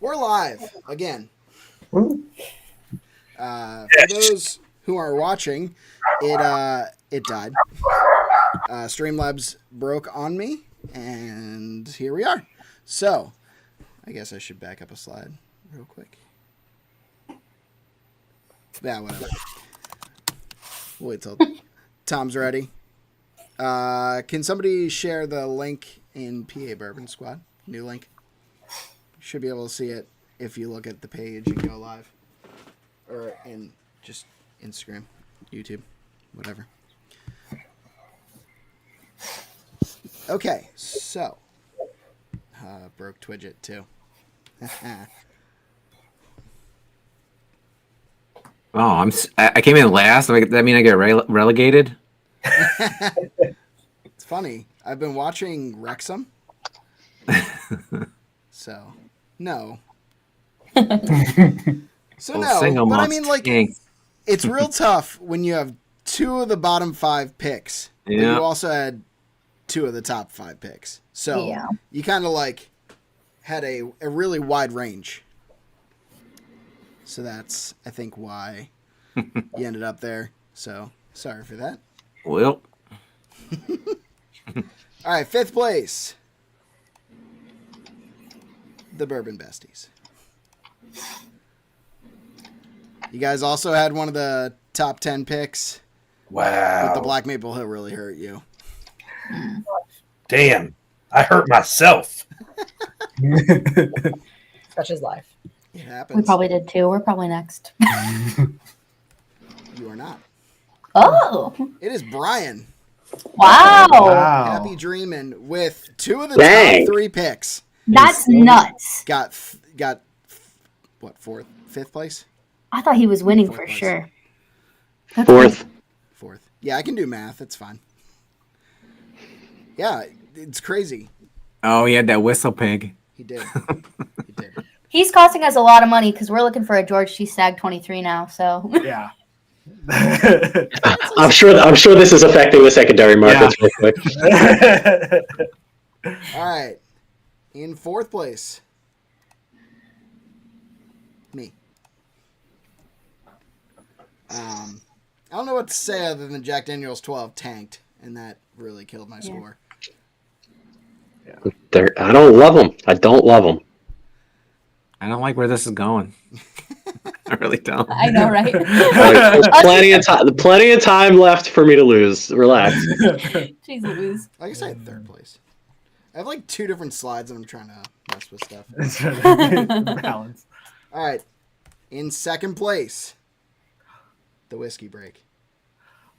We're live again. Yes. For those who are watching, it died. Streamlabs broke on me, and here we are. So, I guess I should back up a slide real quick. Yeah, whatever. We'll wait till Tom's ready. Can somebody share the link in PA Bourbon Squad? New link. Should be able to see it if you look at the page and go live. Or in just Instagram, YouTube, whatever. Okay, so. Broke Twidget too. Oh, I came in last. That mean I get relegated? It's funny. I've been watching Wrexham. So, no. So no, but I mean, like, it's real tough when you have two of the bottom 5 picks, but you also had 2 of the top 5 picks. So you kind of like had a really wide range. So that's, I think, why you ended up there. So sorry for that. Well. All right, 5th place. The Bourbon Besties. You guys also had one of the top 10 picks. Wow. But the Black Maple Hill really hurt you. Damn. I hurt myself. Such is life. It happens. We probably did too. We're probably next. You are not. Oh. It is Bryan. Wow. Happy dreaming with 2 of the top 3 picks. That's nuts. Got what, 4th, 5th place? I thought he was winning 4th for place. sure. That's 4th. 4th. Yeah, I can do math. It's fine. Yeah, it's crazy. Oh, he had that whistle pig. He did. He did. He's costing us a lot of money because we're looking for a George T. Stag 23 now. So Yeah. I'm sure this is affecting the secondary markets real quick. All right. In 4th place. Me. I don't know what to say other than Jack Daniel's 12 tanked, and that really killed my score. I don't love them. I don't love them. I don't like where this is going. I really don't. I know, right? There's plenty of time left for me to lose. Relax. Jeez Louise. I guess I had 3rd place. I have like 2 different slides and I'm trying to mess with stuff. Balance. All right. In 2nd place, the Whiskey Break.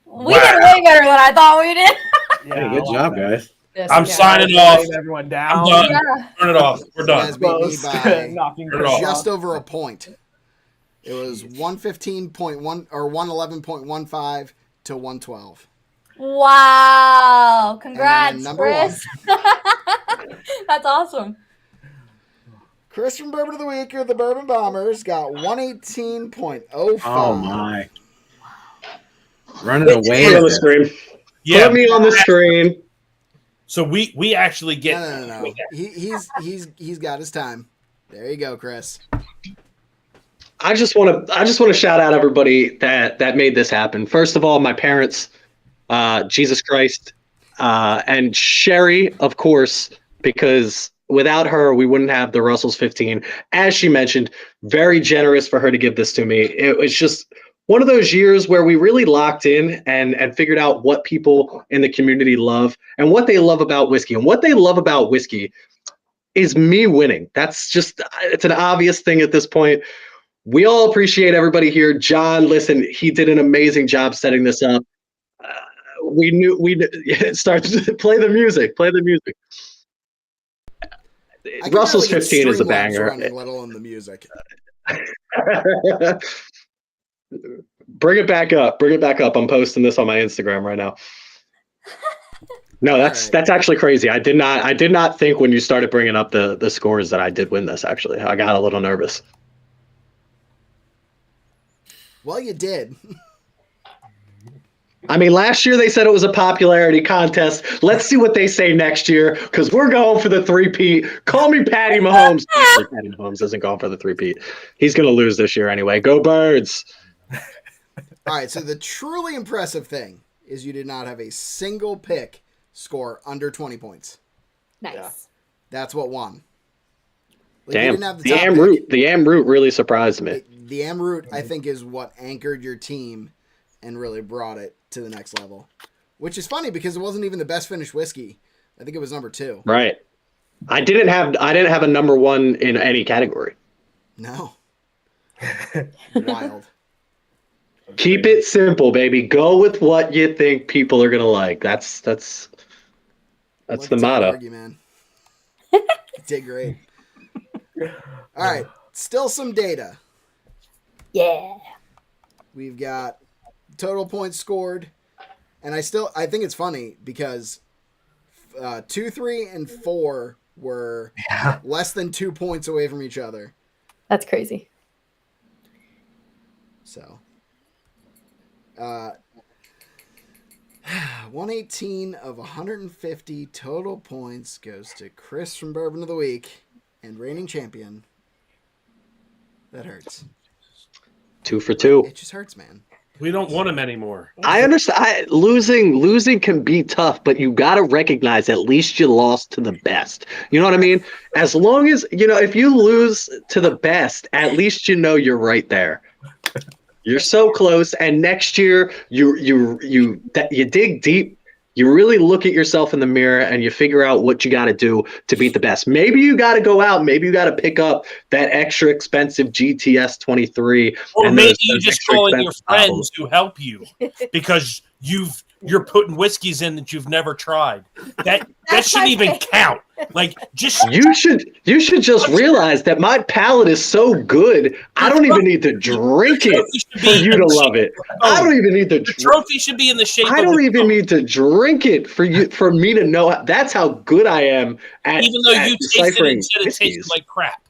We did way better than I thought we did. Hey, good job, guys. Yes, I'm yeah. signing off. Everyone down. I'm done. Yeah. Turn it off. We're You done. guys beat me by Knocking it off. just over a point. It was 115.1 or 111.15 to 112. Wow. Congrats, number Chris. That's awesome. Chris from Bourbon of the Week or the Bourbon Bombers got 118.05. Oh, my. Running away. Put it on the screen. Yeah. Put me on the screen. So we actually get. No. He's got his time. There you go, Chris. I just want to shout out everybody that made this happen. First of all, my parents, Jesus Christ, and Sheri, of course, because without her, we wouldn't have the Russell's 15. As she mentioned, very generous for her to give this to me. It was just one of those years where we really locked in and figured out what people in the community love and what they love about whiskey. And what they love about whiskey is me winning. That's just, it's an obvious thing at this point. We all appreciate everybody here. John, listen, he did an amazing job setting this up. Start to play the music. Russell's 15 is a banger. Running, let alone the music. Bring it back up. I'm posting this on my Instagram right now. No, that's actually crazy. I did not think when you started bringing up the scores that I did win this. Actually, I got a little nervous. Well, you did. I mean, last year they said it was a popularity contest. Let's see what they say next year, because we're going for the three-peat. Call me Patty Mahomes. Actually, Patty Mahomes isn't going for the three-peat. He's going to lose this year anyway. Go Birds. All right, so the truly impressive thing is you did not have a single pick score under 20 points. Nice. Yeah. That's what won. Like, Damn, the the Am Root really surprised me. The Am Root, I think, is what anchored your team and really brought it to the next level. Which is funny because it wasn't even the best finished whiskey. I think it was number 2. Right. I didn't have a number 1 in any category. No. Wild. Keep it simple, baby. Go with what you think people are gonna like. That's the motto. Argue, man. You did great. All right, still some data. Yeah. We've got total points scored, and I think it's funny because 2, 3, and 4 were less than 2 points away from each other. That's crazy. So, 118 of 150 total points goes to Chris from Bourbon of the Week and reigning champion. That hurts. 2 for 2. It just hurts, man. We don't want him anymore. I understand. Losing can be tough, but you got to recognize at least you lost to the best. You know what I mean? As long as, if you lose to the best, at least you're right there. You're so close, and next year you dig deep. You really look at yourself in the mirror and you figure out what you got to do to beat the best. Maybe you got to go out. Maybe you got to pick up that extra expensive GTS 23. Or and maybe those you just extra call in your expensive friends bottles. to help you because you're putting whiskeys in that you've never tried. That shouldn't even count. Like you should just realize that my palate is so good. I don't even need to drink it for you to love it. I don't even need to. The trophy should be in the shape. I don't even need to drink it for me to know. That's how good I am at. Even though you tasted it and said it whiskeys. tasted like crap.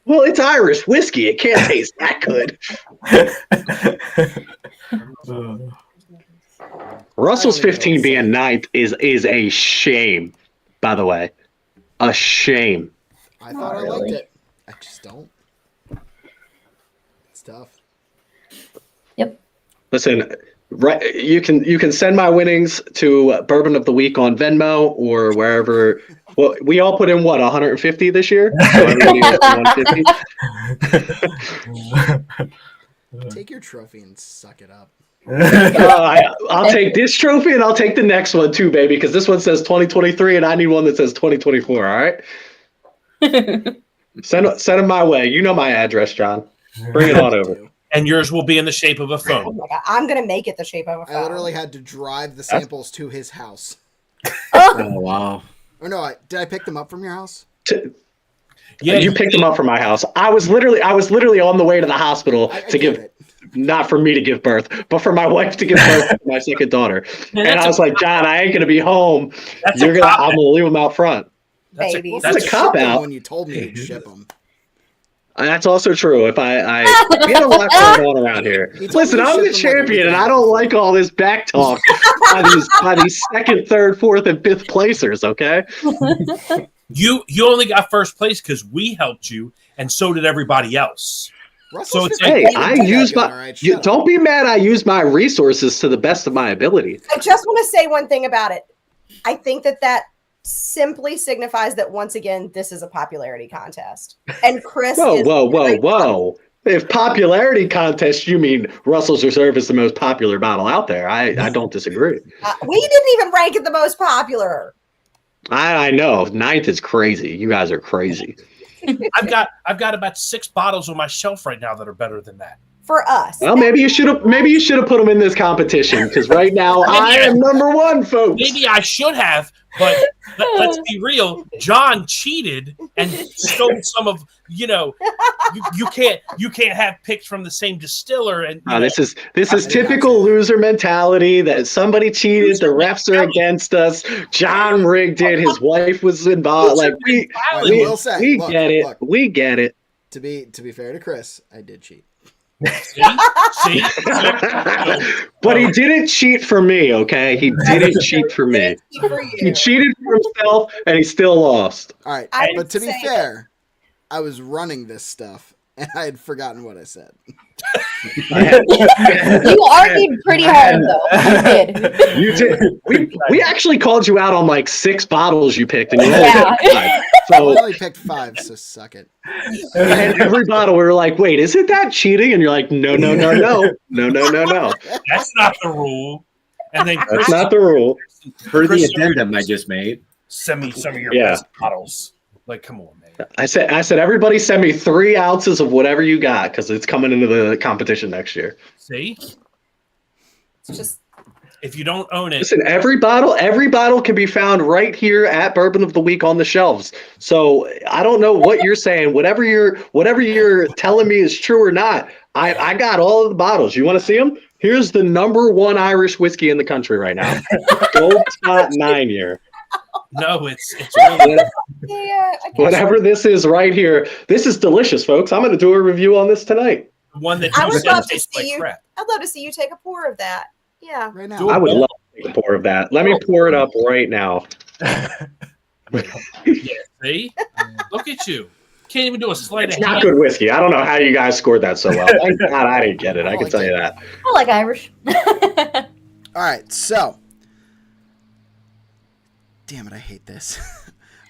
Well, it's Irish whiskey. It can't taste that good. Russell's 15 being 9th is a shame, by the way. A shame. I thought I liked it. I just don't. It's tough. Yep. Listen, right? You can send my winnings to Bourbon of the Week on Venmo or wherever. Well, we all put in 150 this year. So everybody gets 150. Take your trophy and suck it up. I'll take this trophy and I'll take the next one too, baby, because this one says 2023 and I need one that says 2024. All right. Send them my way. You know my address, John. Bring it on over. And yours will be in the shape of a Oh phone. my God. I'm gonna make it the shape of a phone. I literally had to drive the samples to his house. Oh wow! Or no, did I pick them up from your house? Yeah, you picked them up from my house. I was literally on the way to the hospital to give it. Not for me to give birth, but for my wife to give birth to my second daughter. Man, and I was like, John, I ain't gonna be home. I'm That's gonna leave them out front. Babies. That's a cop out. When you told me you'd ship them. That's also true. If I we had a lot going on around here. Listen, I'm the champion, and I don't like all this back talk by these second, third, fourth, and fifth placers. Okay. You only got first place because we helped you, and so did everybody else. Russell's So it's Hey, I use my. Right, Don't be mad. I use my resources to the best of my ability. I just want to say one thing about it. I think that simply signifies that once again, this is a popularity contest. And Chris Whoa. If popularity contest, you mean Russell's Reserve is the most popular bottle out there. I don't disagree. We didn't even rank it the most popular. I know. 9th is crazy. You guys are crazy. I've got about 6 bottles on my shelf right now that are better than that. For us. Well, maybe you should have put them in this competition because right now I am number 1, folks. Maybe I should have, but let's be real. John cheated and stole some of you can't have picks from the same distiller. And This is typical loser mentality that somebody cheated. The refs are against us. John rigged it. His wife was involved. Like we get it. We get it. To be fair to Chris, I did cheat. See? But he didn't cheat for me, okay? He didn't cheat for me. He cheated for himself, and he still lost. All right, but to be fair, I was running this stuff, and I had forgotten what I said. You argued pretty hard, though. You did. We actually called you out on like 6 bottles you picked, and you only picked 5. So I only picked 5, so suck it. And every bottle, we were like, "Wait, isn't that cheating?" And you're like, "No." That's not the rule. And then That's not the rule. For the addendum I just made. Send me some of your best bottles. Like, come on, man. I said, everybody send me 3 ounces of whatever you got because it's coming into the competition next year. See? It's just. If you don't own it, listen. Every bottle can be found right here at Bourbon of the Week on the shelves. So I don't know what you're saying. Whatever you're telling me is true or not. I got all of the bottles. You want to see them? Here's the #1 Irish whiskey in the country right now. Gold Spot 9-year. No, it's really whatever this is right here. This is delicious, folks. I'm going to do a review on this tonight. One that I would love to tastes see like you. crap. I'd love to see you take a pour of that. Yeah. Right now. I would love to take a pour of that. Let me pour it up right now. Yeah, see? Look at you. Can't even do a sleight of It's not hand. good whiskey. I don't know how you guys scored that so well. Thank God I didn't get it. I can tell you that. I like Irish. All right, so. Damn it, I hate this.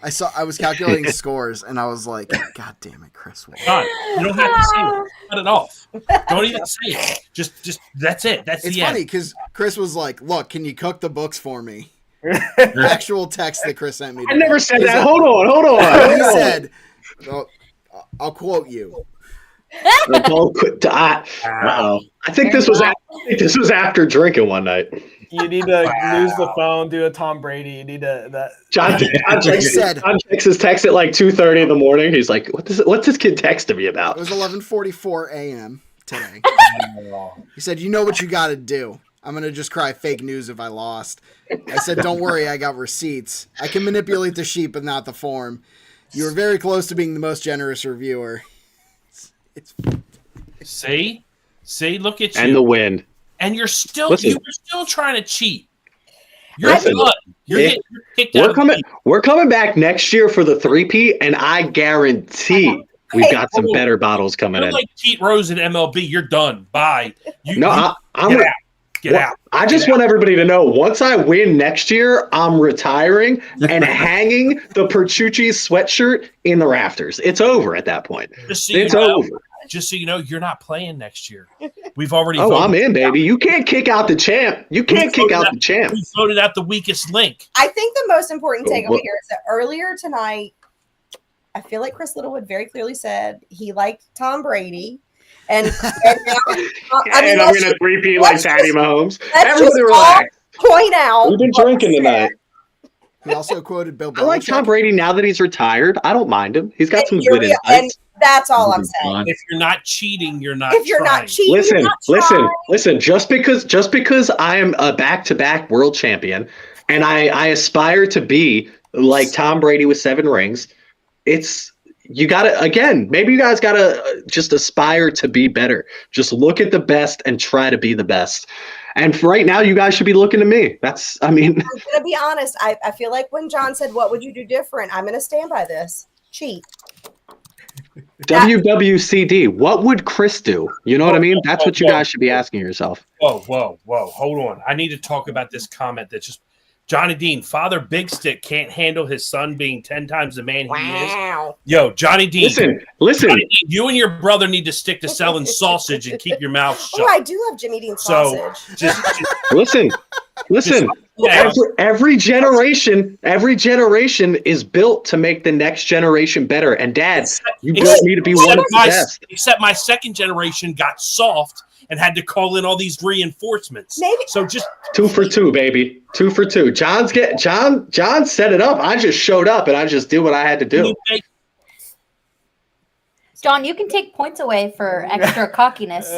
I was calculating scores, and I was like, God damn it, Chris. God, you don't have to say it. Cut it off. Don't even say it. Just that's it. That's It's the funny end. because Chris was like, look, can you cook the books for me? Actual text that Chris sent me. I never said that. Hold on. He said, I'll quote you. Uh-oh. I think this was after drinking one night. You need to lose the phone, do a Tom Brady. You need to John checks his text at like 2:30 in the morning. He's like, what's this kid texting me about? It was 11:44 a.m. today. He said, you know what you got to do. I'm going to just cry fake news if I lost. I said, don't worry, I got receipts. I can manipulate the sheet, but not the form. You were very close to being the most generous reviewer. See, look at you. And the win. And you're still trying to cheat. You're Listen, done. You're kicked out. We're coming back next year for the 3-peat, and I guarantee we've got some better bottles coming in. Like Pete Rose in MLB. You're done. Bye. I'm Get out. I just want everybody to know, once I win next year, I'm retiring and hanging the Perchucci sweatshirt in the rafters. It's over at that point. It's over. Just so you know, you're not playing next year. We've already voted. I'm in, baby. You can't kick out the champ. You can't kick out the champ. We voted out the weakest link. I think the most important takeaway here is that earlier tonight, I feel like Chris Littlewood very clearly said he liked Tom Brady. And now, I'm going to 3-peat like Patty Mahomes. Everybody relax. Point out. We've been drinking tonight. He also quoted Bill Belichick. I like Tom Brady now that he's retired. I don't mind him. He's got some good insights. And that's all I'm saying. If you're not cheating, you're not. If you're trying. not cheating, listen. Just because I am a back-to-back world champion, and I aspire to be like Tom Brady with 7 rings, you gotta, again, maybe you guys gotta just aspire to be better. Just look at the best and try to be the best. And for right now, you guys should be looking to me. I'm gonna be honest. I feel like when John said, "What would you do different?" I'm gonna stand by this. Cheat. WWCD. What would Chris do? You know what I mean? That's what you guys should be asking yourself. Whoa. Hold on. I need to talk about this comment that just Johnny Dean, Father Big Stick can't handle his son being 10 times the man he is. Yo, Johnny Dean. Listen. Johnny Dean, you and your brother need to stick to selling sausage and keep your mouth shut. Oh, I do love Jimmy Dean sausage. So, listen. Every generation is built to make the next generation better. And Dad, you built me to be one of the best. Except my second generation got soft and had to call in all these reinforcements. Maybe. So just 2 for 2, baby. 2 for 2. John set it up. I just showed up and I just did what I had to do. John, you can take points away for extra cockiness.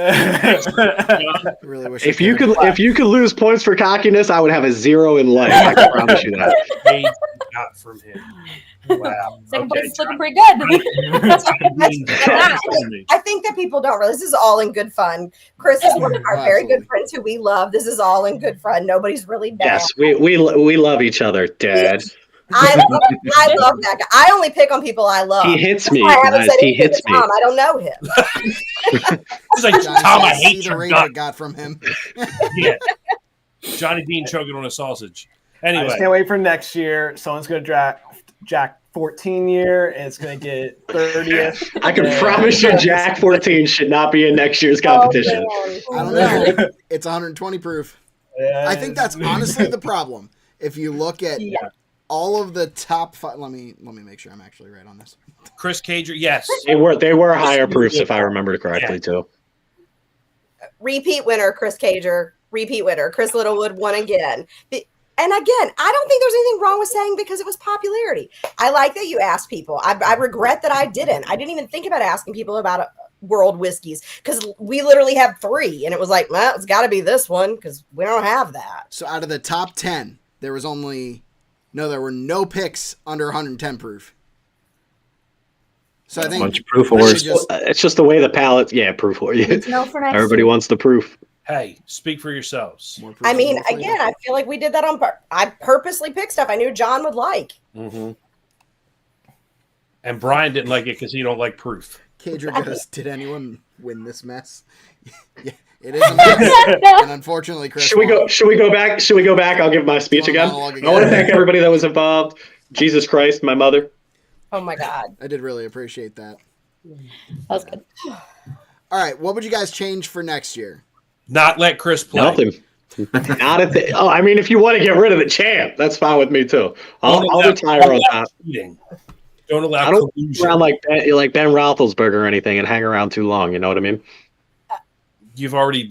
Really wish if you could lose points for cockiness, I would have a 0 in life. I can promise you that. They got from him. Wow. Second Okay, place is looking pretty good. I think that people don't realize this is all in good fun. Chris is one of our very good friends who we love. This is all in good fun. Nobody's really bad. Yes, we love each other, Dad. I love that guy. I only pick on people I love. He hits That's me. why I haven't said He anything hits to Tom. I don't know him. He's like, Tom, I hate your Ranger got from him. Yeah. Johnny Bean choking on a sausage. Anyway. I just can't wait for next year. Someone's going to draft Jack 14 year, and it's going to get 30th. I can promise you Jack 14 should not be in next year's competition. I don't know. It's 120 proof. Yeah. I think that's honestly the problem. If you look at all of the top 5, let me make sure I'm actually right on this. Chris Cager, yes. They were higher proofs if I remember correctly too. Repeat winner, Chris Cager. Repeat winner. Chris Littlewood won again. And again, I don't think there's anything wrong with saying because it was popularity. I like that you asked people. I regret that I didn't. I didn't even think about asking people about world whiskeys because we literally have 3. And it was like, well, it's got to be this one because we don't have that. So out of the top 10, there were no picks under 110 proof. So I think bunch of proof wars. It's just the way the palate. Yeah, proof war. Everybody wants the proof. Hey, speak for yourselves. I mean, again, I feel like we did that on purpose. I purposely picked stuff I knew John would like. Mm-hmm. And Brian didn't like it because he don't like proof. Cager goes, did anyone win this mess? Yeah, it is a mess. And unfortunately, Chris. Should we go back? I'll give my speech again. I want to thank everybody that was involved. Jesus Christ, my mother. Oh my God. I did really appreciate that. That was good. All right, what would you guys change for next year? Not let Chris play. Nothing. Not at the. Oh, I mean, if you want to get rid of the champ, that's fine with me too. I'll retire on top. Don't allow. I don't go around like Ben Roethlisberger or anything and hang around too long. You know what I mean? You've already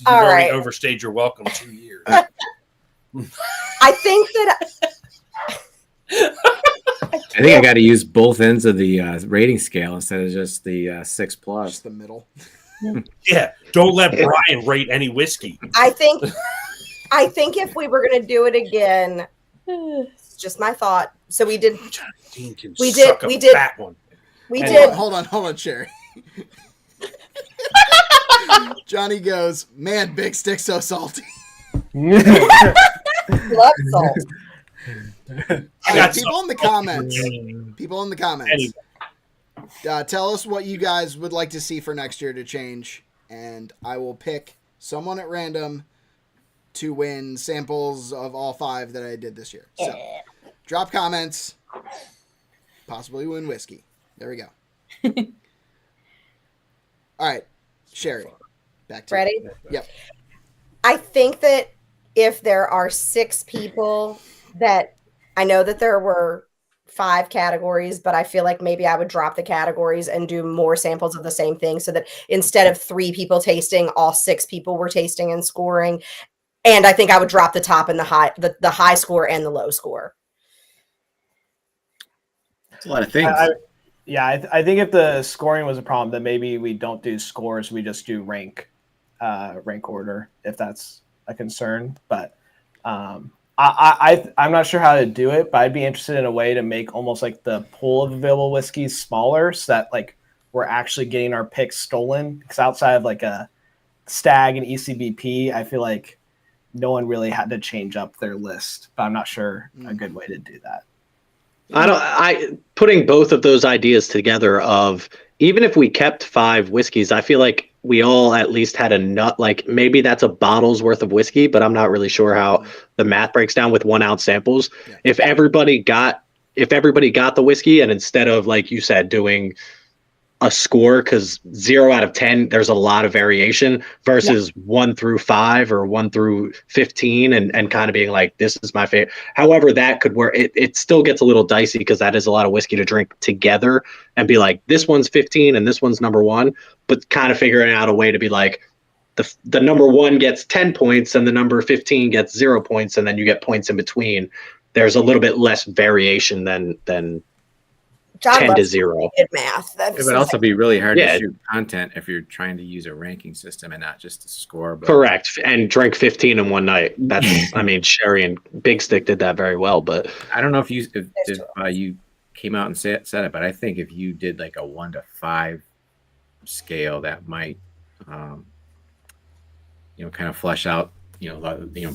overstayed your welcome 2 years. I think that. I think I got to use both ends of the rating scale instead of just the 6+. Just the middle. Yeah, don't let Brian rate any whiskey. I think if we were going to do it again, it's just my thought. So we did. We did. Fat one. We did. Hold on, Sheri. Johnny goes, man, Big Stick's so salty. Love salt. People in the comments. Anyway. Tell us what you guys would like to see for next year to change, and I will pick someone at random to win samples of all 5 that I did this year. So, drop comments, possibly win whiskey. There we go. All right, Sheri, back to Ready? you. Yep. I think that if there are 6 people that I know that there were 5 categories, but I feel like maybe I would drop the categories and do more samples of the same thing so that instead of 3 people tasting, all 6 people were tasting and scoring. And I think I would drop the top and the high score and the low score. That's a lot of things. I think if the scoring was a problem, then maybe we don't do scores. We just do rank order if that's a concern. But I'm not sure how to do it, but I'd be interested in a way to make almost like the pool of available whiskeys smaller so that like we're actually getting our picks stolen. Because outside of like a Stag and ECBP, I feel like no one really had to change up their list, but I'm not sure a good way to do that. Putting both of those ideas together of even if we kept 5 whiskeys, I feel like we all at least had a nut, like maybe that's a bottle's worth of whiskey, but I'm not really sure how the math breaks down with 1 ounce samples. Yeah. If everybody got the whiskey and instead of, like you said, doing a score, because 0 out of 10, there's a lot of variation versus 1 through 5 or 1 through 15 and kind of being like, this is my favorite. However, that could work. It still gets a little dicey because that is a lot of whiskey to drink together and be like, this one's 15 and this one's number 1, but kind of figuring out a way to be like, the number 1 gets 10 points and the number 15 gets 0 points. And then you get points in between. There's a little bit less variation than John 10 to loves 0. good math. It would also be really hard Yeah. to shoot content if you're trying to use a ranking system and not just a score. But Correct. And drink 15 in one night. That's, I mean, Sheri and Big Stick did that very well, but I don't know if you came out and said it, but I think if you did like a 1 to 5 scale, that might, kind of flesh out,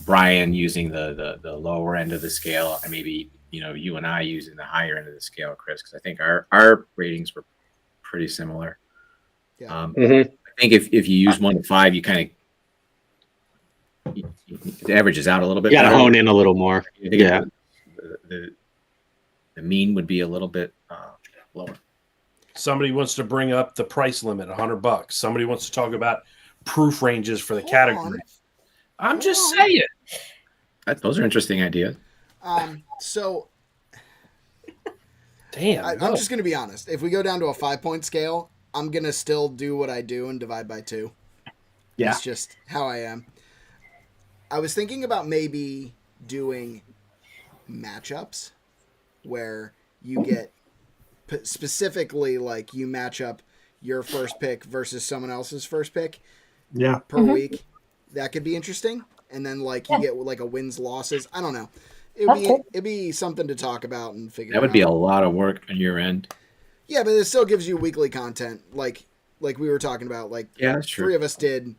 Bryan using the lower end of the scale, and maybe you and I using the higher end of the scale, Chris, because I think our ratings were pretty similar. Yeah. I think if you use 1 to 5, you kind of it averages out a little bit. You got to hone in a little more. Yeah. The mean would be a little bit lower. Somebody wants to bring up the price limit, $100. Somebody wants to talk about proof ranges for the category. I'm just saying. Those are interesting ideas. So, damn, I'm just going to be honest. If we go down to a 5-point scale, I'm going to still do what I do and divide by 2. Yeah. It's just how I am. I was thinking about maybe doing matchups where you get specifically like you match up your first pick versus someone else's first pick per week. That could be interesting. And then like you get like a wins losses. I don't know. It'd be something to talk about and figure out. That would be a lot of work on your end. Yeah, but it still gives you weekly content. Like we were talking about. Like that's true. 3 of us did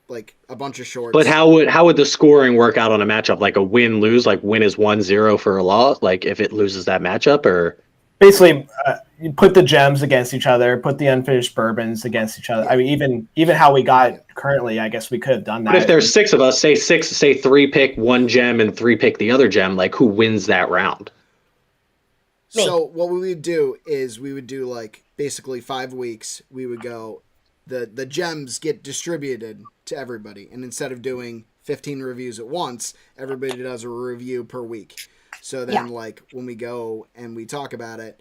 like a bunch of shorts. But how would the scoring work out on a matchup? Like a win-lose, like win is 1-0 for a loss, like if it loses that matchup, or basically you put the gems against each other, put the unfinished bourbons against each other. I mean, even how we got currently, I guess we could have done that. But if there's 6 of us, say 3 pick 1 gem and 3 pick the other gem, like who wins that round? So what we would do is we would do like basically 5 weeks. We would go, the gems get distributed to everybody, and instead of doing 15 reviews at once, everybody does a review per week. So then like when we go and we talk about it,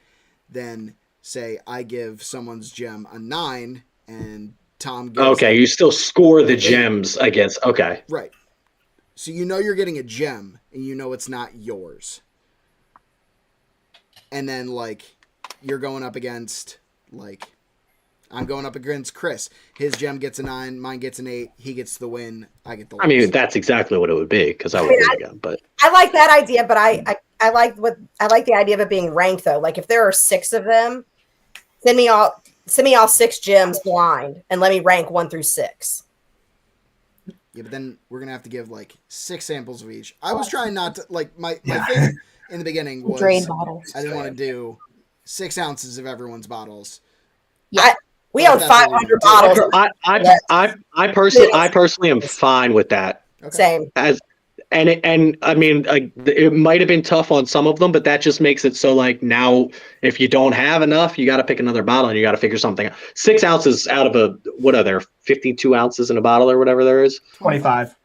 then say I give someone's gem a 9 and Tom gives Okay, you still score the gems against. Okay, right. So you're getting a gem and it's not yours. And then like you're going up against like I'm going up against Chris. His gem gets a 9, mine gets an 8. He gets the win. I get the loss. I mean that's exactly what it would be because I would win again. But I like that idea, but I like the idea of it being ranked though. Like if there are 6 of them, send me all 6 gems blind and let me rank 1 through 6. Yeah, but then we're gonna have to give like 6 samples of each. I was trying not to like my thing in the beginning was drain bottles. I didn't want to do 6 ounces of everyone's bottles. Yeah. We own 500 bottles. I personally am fine with that. Okay. Same. And I mean, it might have been tough on some of them, but that just makes it so like now, if you don't have enough, you got to pick another bottle and you got to figure something out. 6 ounces out of what are there? 52 ounces in a bottle or whatever there is. 25.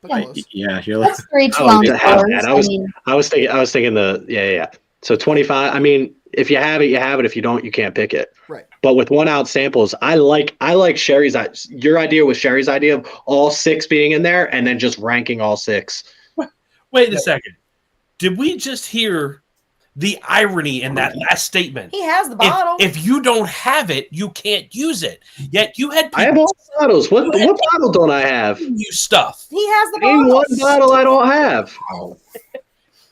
Yeah, you're That's like, 3 2-ounce bottles. I was thinking yeah. So 25. I mean, if you have it, you have it. If you don't, you can't pick it. Right. But with 1 ounce samples, I like Sheri's. Your idea was Sheri's idea of all 6 being in there and then just ranking all 6. Wait a second. Did we just hear the irony in that last statement? He has the bottle. If you don't have it, you can't use it. Yet you had people I have all bottles. What bottle don't I have? you stuff. He has the Name bottle. 1 bottle I don't have.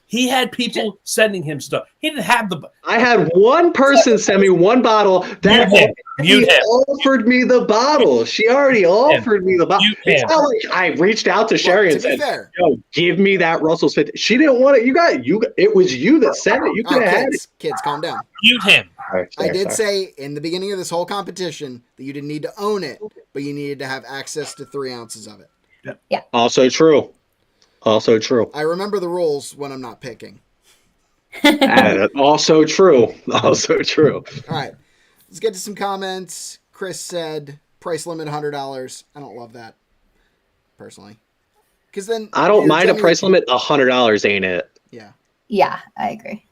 He had people sending him stuff. He didn't have the. I had one person send me 1 bottle that Mute him. offered me the bottle. She already offered me the bottle. It's not like I reached out to Sheri and said, "Yo, give me that Russell's 50." She didn't want it. It was you that sent it. You could have had it. Kids, calm down. Mute him. I did say in the beginning of this whole competition that you didn't need to own it, but you needed to have access to 3 ounces of it. Yeah. Also true. I remember the rules when I'm not picking. Also true. All right. Let's get to some comments. Chris said price limit $100. I don't love that personally. Because then I don't mind a price limit. $100 ain't it. Yeah. Yeah, I agree.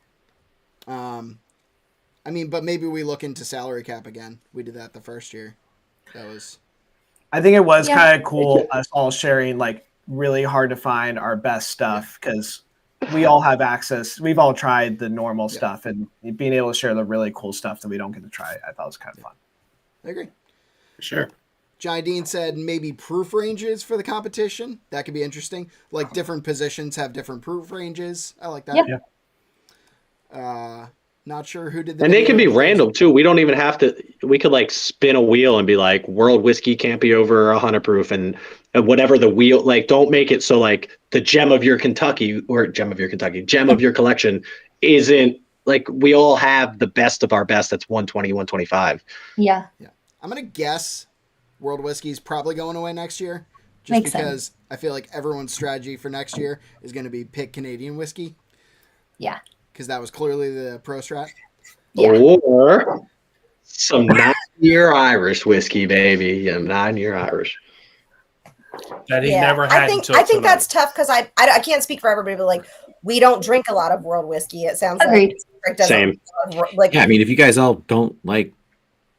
I mean, but maybe we look into salary cap again. We did that the first year. I think it was kind of cool us all sharing like really hard to find our best stuff because we all have access. We've all tried the normal stuff, and being able to share the really cool stuff that we don't get to try, I thought was kind of fun. I agree. For sure. Johnny Dean said maybe proof ranges for the competition. That could be interesting. Like different positions have different proof ranges. I like that. Yeah. Not sure who did the And they video. can be random too. We don't even have to. We could like spin a wheel and be like, world whiskey can't be over 100 proof, and whatever the wheel. Like, don't make it so like the gem of your Kentucky gem of your collection isn't like we all have the best of our best. That's 120, 125. Yeah. I'm gonna guess world whiskey is probably going away next year, just Makes because sense. I feel like everyone's strategy for next year is going to be pick Canadian whiskey. Yeah. Because that was clearly the pro strat. Yeah. Or some 9-year Irish whiskey, baby. Yeah, 9-year Irish. That he never had. I think tonight. that's tough because I can't speak for everybody, but like we don't drink a lot of world whiskey. It sounds Agreed. like doesn't Same. Like Yeah, I mean, if you guys all don't like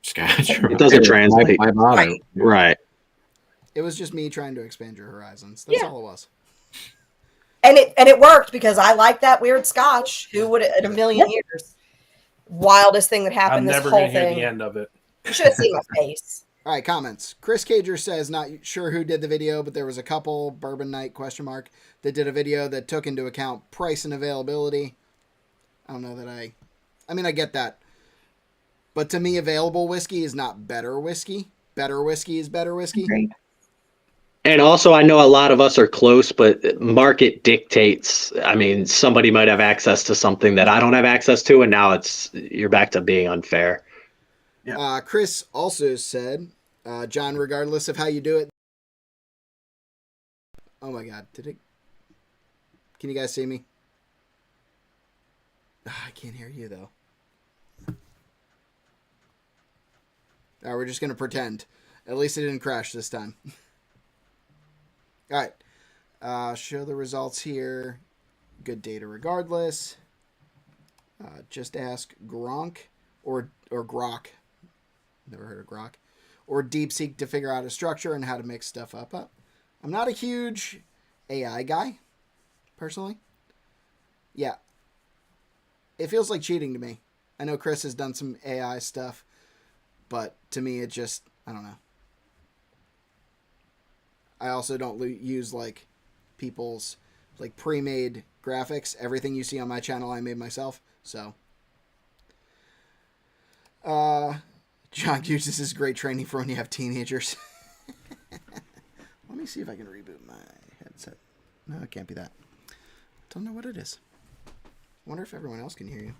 Scotch, It doesn't translate. Why bother? Right. It was just me trying to expand your horizons. That's all it was. and it worked because I like that weird Scotch. Who would in a million years? Wildest thing that I'm happened. This never whole going to hear thing. the end of it. You should have seen my face. All right, comments. Chris Cager says, not sure who did the video, but there was a couple, Bourbon Night, that did a video that took into account price and availability. I don't know that I mean, I get that. But to me, available whiskey is not better whiskey. Better whiskey is better whiskey. Agreed. And also, I know a lot of us are close, but market dictates. I mean, somebody might have access to something that I don't have access to, and now you're back to being unfair. Yeah. Chris also said, John, regardless of how you do it. Oh my God, can you guys see me? I can't hear you though. All right, we're just going to pretend. At least it didn't crash this time. All right. Show the results here. Good data regardless. Just ask Gronk or Grok. Never heard of Grok. Or DeepSeek to figure out a structure and how to mix stuff up. I'm not a huge AI guy, personally. Yeah. It feels like cheating to me. I know Chris has done some AI stuff, but to me, it just, I don't know. I also don't use like people's like pre-made graphics. Everything you see on my channel, I made myself. So, John Hughes, this is great training for when you have teenagers. Let me see if I can reboot my headset. No, it can't be that. Don't know what it is. Wonder if everyone else can hear you.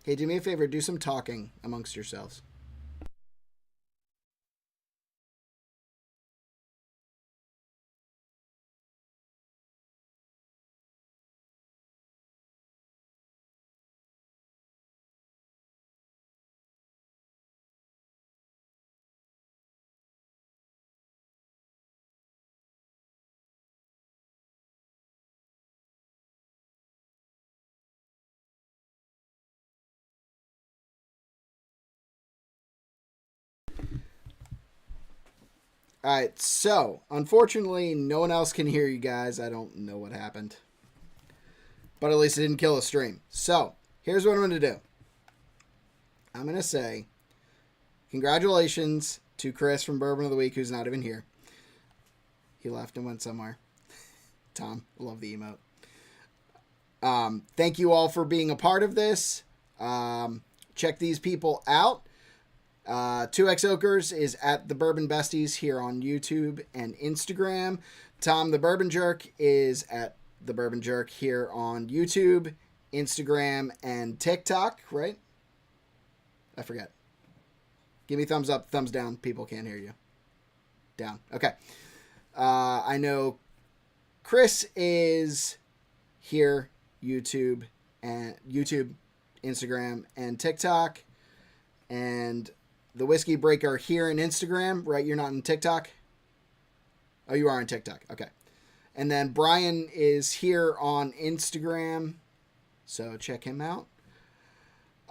Hey, do me a favor. Do some talking amongst yourselves. All right, so unfortunately, no one else can hear you guys. I don't know what happened, but at least it didn't kill the stream. So here's what I'm going to do. I'm going to say congratulations to Chris from Bourbon of the Week, who's not even here. He left and went somewhere. Tom, love the emote. Thank you all for being a part of this. Check these people out. 2X Okers is at the Bourbon Besties here on YouTube and Instagram. Tom the Bourbon Jerk is at the Bourbon Jerk here on YouTube, Instagram, and TikTok, right? I forget. Give me thumbs up, thumbs down. People can't hear you. Down. Okay. I know Chris is here, YouTube, Instagram, and TikTok. And the Whiskey Breaker here in Instagram, right? You're not in TikTok? Oh, you are on TikTok. Okay. And then Bryan is here on Instagram. So check him out.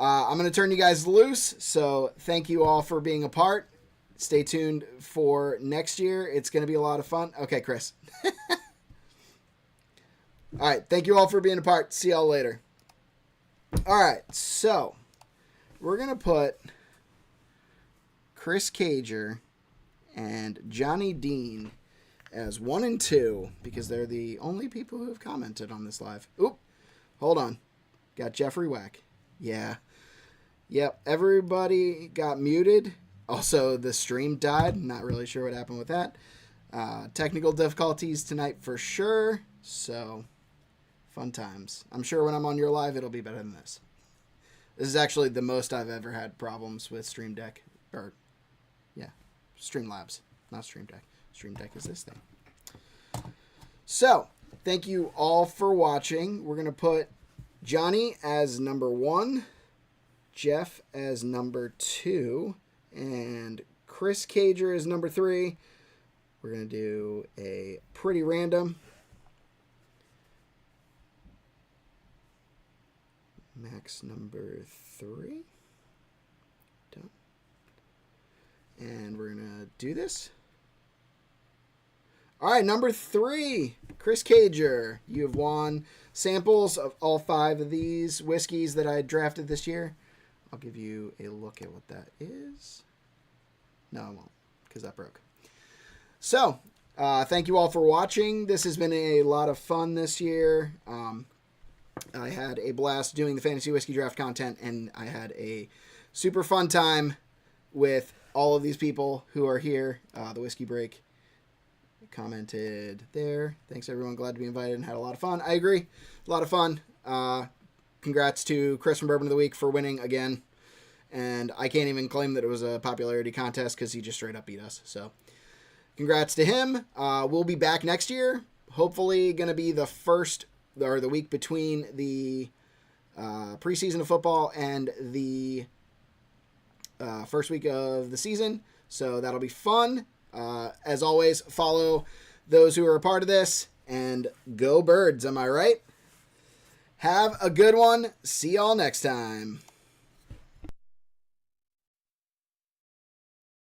I'm going to turn you guys loose. So thank you all for being a part. Stay tuned for next year. It's going to be a lot of fun. Okay, Chris. All right. Thank you all for being a part. See y'all later. All right. So we're going to put Chris Cager and Johnny Dean as 1 and 2 because they're the only people who have commented on this live. Oop. Hold on. Got Jeffrey Wack. Yeah. Yep. Everybody got muted. Also, the stream died. Not really sure what happened with that. Technical difficulties tonight for sure. So, fun times. I'm sure when I'm on your live, it'll be better than this. This is actually the most I've ever had problems with Stream Deck. Or, yeah, Streamlabs. Not Stream Deck. Stream Deck is this thing. So, thank you all for watching. We're going to put Johnny as number 1, Jeff as number 2, and Chris Cager is number 3. We're going to do a pretty random. Max number 3. Done. And we're going to do this. All right, number 3, Chris Cager. You have won samples of all 5 of these whiskeys that I drafted this year. I'll give you a look at what that is. No, I won't, because that broke. So, thank you all for watching. This has been a lot of fun this year. I had a blast doing the Fantasy Whiskey Draft content, and I had a super fun time with all of these people who are here. The Whiskey Break commented there. Thanks, everyone. Glad to be invited and had a lot of fun. I agree. A lot of fun. Congrats to Chris from Bourbon of the Week for winning again. And I can't even claim that it was a popularity contest because he just straight up beat us. So, congrats to him. We'll be back next year. Hopefully, going to be the first or the week between the preseason of football and the first week of the season. So that'll be fun. As always, follow those who are a part of this and go Birds. Am I right? Have a good one. See y'all next time.